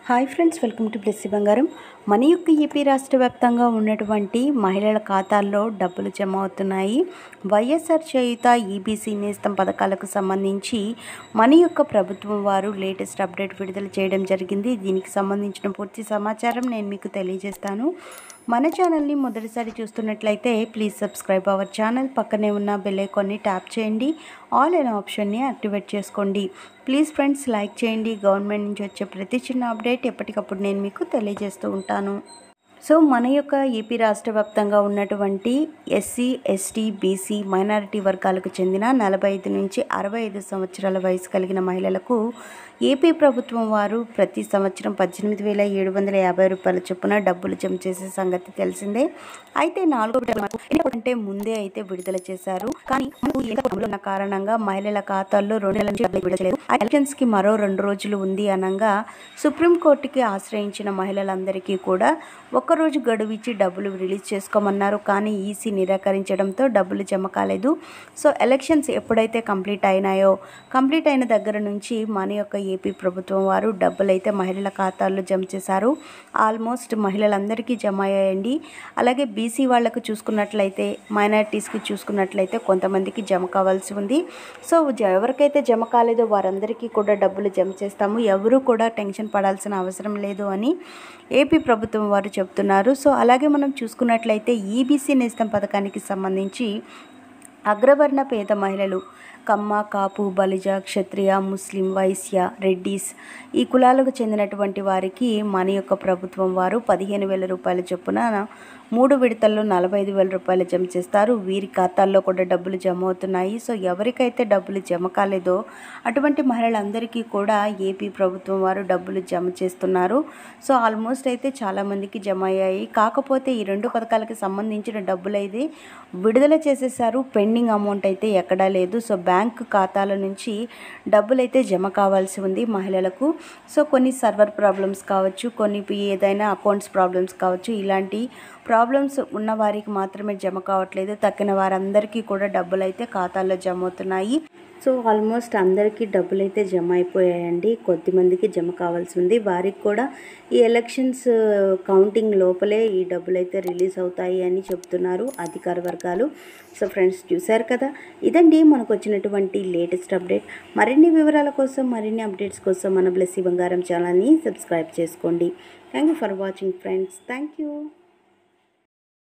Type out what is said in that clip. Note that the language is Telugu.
Hi friends, welcome to Blessy బంగారం. మన యొక్క ఏపీ రాష్ట్ర వ్యాప్తంగా ఉన్నటువంటి మహిళల ఖాతాల్లో డబ్బులు జమ అవుతున్నాయి. వైఎస్ఆర్ చేయుత, ఈబీసీ నేస్తం పథకాలకు సంబంధించి మన యొక్క ప్రభుత్వం వారు లేటెస్ట్ అప్డేట్ విడుదల చేయడం జరిగింది. దీనికి సంబంధించిన పూర్తి సమాచారం నేను మీకు తెలియజేస్తాను. మన ఛానల్ని మొదటిసారి చూస్తున్నట్లయితే ప్లీజ్ సబ్స్క్రైబ్ అవర్ ఛానల్. పక్కనే ఉన్న బెల్ ఐకాన్ని ట్యాప్ చేయండి. ఆల్ అనే ఆప్షన్ని యాక్టివేట్ చేసుకోండి. ప్లీజ్ ఫ్రెండ్స్, లైక్ చేయండి. గవర్నమెంట్ నుంచి వచ్చే ప్రతి చిన్న అప్డేట్ ఎప్పటికప్పుడు నేను మీకు తెలియజేస్తూ ఉంటాను. సో మన యొక్క ఏపీ రాష్ట్ర వ్యాప్తంగా ఉన్నటువంటి ఎస్సీ, ఎస్టీ, బీసీ, మైనారిటీ వర్గాలకు చెందిన 45 నుంచి 65 సంవత్సరాల వయసు కలిగిన మహిళలకు ఏపీ ప్రభుత్వం వారు ప్రతి సంవత్సరం 18,750 రూపాయల చొప్పున డబ్బులు జమ చేసే సంగతి తెలిసిందే. అయితే 4వ విడత కంటే ముందే అయితే విడుదల చేశారు. కానీ ఉన్న కారణంగా మహిళల ఖాతాల్లో 2 నెలల నుంచి డబ్బులు విడుదల చేయలేదు. ఎలక్షన్స్కి మరో 2 రోజులు ఉంది అనగా సుప్రీంకోర్టుకి ఆశ్రయించిన మహిళలందరికీ కూడా ఒక్కరోజు గడువు ఇచ్చి డబ్బులు రిలీజ్ చేసుకోమన్నారు. కానీ ఈసీ నిరాకరించడంతో డబ్బులు జమ కాలేదు. సో ఎలక్షన్స్ ఎప్పుడైతే కంప్లీట్ అయిన దగ్గర నుంచి మన యొక్క ఏపీ ప్రభుత్వం వారు డబ్బులు అయితే మహిళల ఖాతాల్లో జమ చేశారు. ఆల్మోస్ట్ మహిళలందరికీ జమ అయ్యాయండి. అలాగే బీసీ వాళ్ళకు చూసుకున్నట్లయితే, మైనారిటీస్కి చూసుకున్నట్లయితే కొంతమందికి జమ కావాల్సి ఉంది. సో ఎవరికైతే జమ కాలేదో వారందరికీ కూడా డబ్బులు జమ చేస్తాము, ఎవరు కూడా టెన్షన్ పడాల్సిన అవసరం లేదు అని ఏపీ ప్రభుత్వం వారు చెప్తున్నారు. సో అలాగే మనం చూసుకున్నట్లయితే ఈబీసీ నేస్తం పథకానికి సంబంధించి అగ్రవర్ణ పేద మహిళలు కమ్మ, కాపు, బలిజ, క్షత్రియ, ముస్లిం, వైశ్య, రెడ్డిస్ ఈ కులాలకు చెందినటువంటి వారికి మన యొక్క ప్రభుత్వం వారు 15,000 రూపాయల చొప్పున 3 విడతల్లో 45,000 రూపాయలు జమ చేస్తారు. వీరి ఖాతాల్లో కూడా డబ్బులు జమ అవుతున్నాయి. సో ఎవరికైతే డబ్బులు జమ కాలేదో అటువంటి మహిళలందరికీ కూడా ఏపీ ప్రభుత్వం వారు డబ్బులు జమ చేస్తున్నారు. సో ఆల్మోస్ట్ అయితే చాలామందికి జమ అయ్యాయి. కాకపోతే ఈ 2 పథకాలకు సంబంధించిన డబ్బులు అయితే విడుదల చేసేసారు. పెండింగ్ అమౌంట్ అయితే ఎక్కడా లేదు. సో బ్యాంకు ఖాతాల నుంచి డబ్బులు అయితే జమ కావాల్సి ఉంది మహిళలకు. సో కొన్ని సర్వర్ ప్రాబ్లమ్స్ కావచ్చు, కొన్ని ఏదైనా అకౌంట్స్ ప్రాబ్లమ్స్ కావచ్చు, ఇలాంటి ప్రాబ్లమ్స్ ఉన్న వారికి మాత్రమే జమ కావట్లేదు. తక్కిన వారందరికీ కూడా డబ్బులు అయితే ఖాతాల్లో జమ అవుతున్నాయి. సో ఆల్మోస్ట్ అందరికీ డబ్బులు అయితే జమ అయిపోయాయండి. కొద్దిమందికి జమ కావాల్సి ఉంది. వారికి కూడా ఈ ఎలక్షన్స్ కౌంటింగ్ లోపలే ఈ డబ్బులు అయితే రిలీజ్ అవుతాయి అని చెప్తున్నారు అధికార వర్గాలు. సో ఫ్రెండ్స్, చూశారు కదా, ఇదండి మనకు వచ్చినటువంటి లేటెస్ట్ అప్డేట్. మరిన్ని వివరాల కోసం, మరిన్ని అప్డేట్స్ కోసం మన బ్లెస్సీ బంగారం ఛానల్ని సబ్స్క్రైబ్ చేసుకోండి. Thank you for watching friends. Thank you.